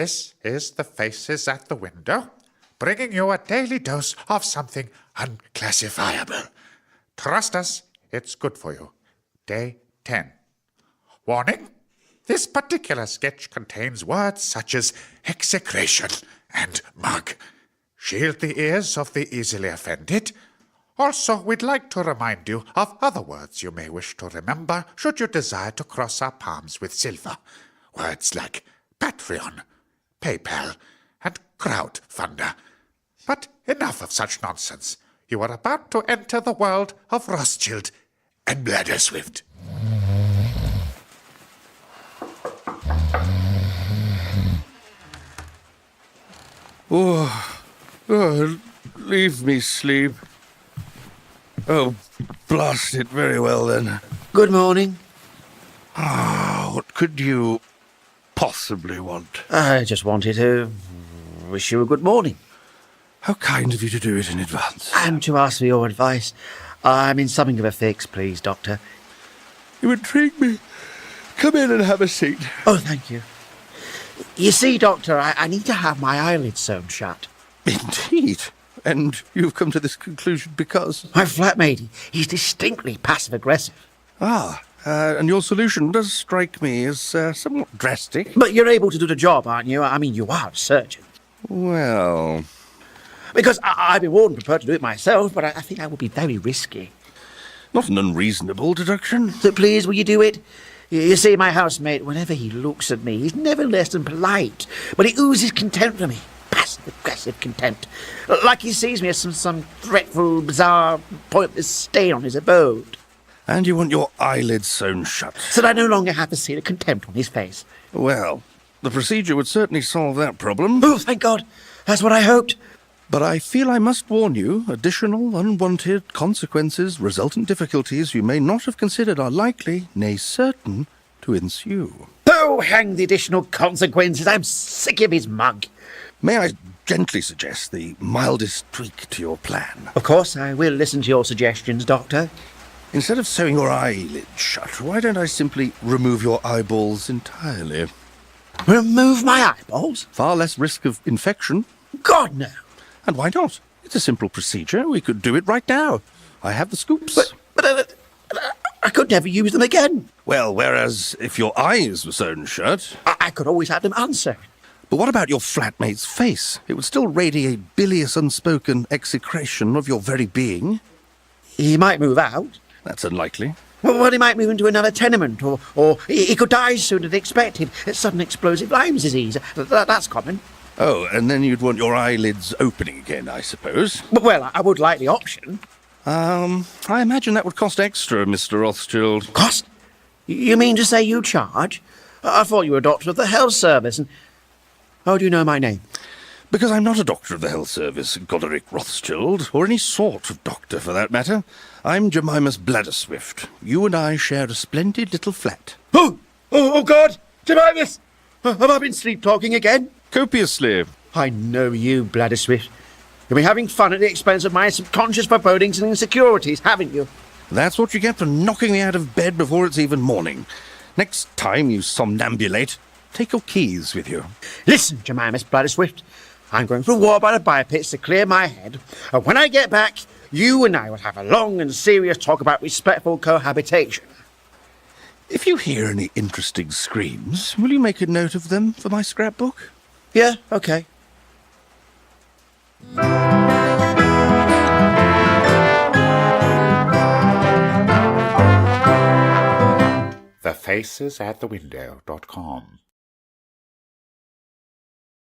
This is the Faces at the Window, bringing you a daily dose of something unclassifiable. Trust us, it's good for you. Day 10. Warning, this particular sketch contains words such as execration and mug. Shield the ears of the easily offended. Also, we'd like to remind you of other words you may wish to remember should you desire to cross our palms with silver. Words like Patreon, PayPal, and crowdfunder. But enough of such nonsense. You are about to enter the world of Rothschild and Bladderswift. Oh, leave me sleep. Oh, blast it, very well then. Good morning. What could you possibly want? I just wanted to wish you a good morning. How kind of you to do it in advance. And to ask for your advice. I'm in something of a fix, please, Doctor. You intrigue me. Come in and have a seat. Oh, thank you. You see, Doctor, I need to have my eyelids sewn shut. Indeed. And you've come to this conclusion because... My flatmate, he's distinctly passive-aggressive. And your solution does strike me as somewhat drastic. But you're able to do the job, aren't you? I mean, you are a surgeon. Well... Because I'd be more than prepared to do it myself, but I think that would be very risky. Not an unreasonable deduction. So please, will you do it? You see, my housemate, whenever he looks at me, he's never less than polite, but he oozes contempt for me. Passive-aggressive contempt. Like he sees me as some dreadful, bizarre, pointless stain on his abode. And you want your eyelids sewn shut. So that I no longer have to see the contempt on his face. Well, the procedure would certainly solve that problem. Oh, thank God. That's what I hoped. But I feel I must warn you, additional unwanted consequences, resultant difficulties you may not have considered are likely, nay certain, to ensue. Oh, hang the additional consequences. I'm sick of his mug. May I gently suggest the mildest tweak to your plan? Of course, I will listen to your suggestions, Doctor. Instead of sewing your eyelids shut, why don't I simply remove your eyeballs entirely? Remove my eyeballs? Far less risk of infection. God, no. And why not? It's a simple procedure. We could do it right now. I have the scoops. But I could never use them again. Well, whereas if your eyes were sewn shut... I could always have them answered. But what about your flatmate's face? It would still radiate bilious, unspoken execration of your very being. He might move out. That's unlikely. Well, he might move into another tenement, or he could die sooner than expected. Sudden explosive Lyme's disease. That's common. Oh, and then you'd want your eyelids opening again, I suppose. Well, I would like the option. I imagine that would cost extra, Mr. Rothschild. Cost? You mean to say you charge? I thought you were a doctor of the health service, and... How do you know my name? Because I'm not a doctor of the health service, Goderic Rothschild, or any sort of doctor for that matter. I'm Jemima's Bladderswift. You and I share a splendid little flat. Oh, God! Jemima's! Have I been sleep-talking again? Copiously. I know you, Bladderswift. You've been having fun at the expense of my subconscious forebodings and insecurities, haven't you? That's what you get for knocking me out of bed before it's even morning. Next time you somnambulate, take your keys with you. Listen, Jemima's Bladderswift. I'm going for a walk by the bipits to clear my head, and when I get back, you and I will have a long and serious talk about respectful cohabitation. If you hear any interesting screams, will you make a note of them for my scrapbook? Yeah, okay. TheFacesAtTheWindow.com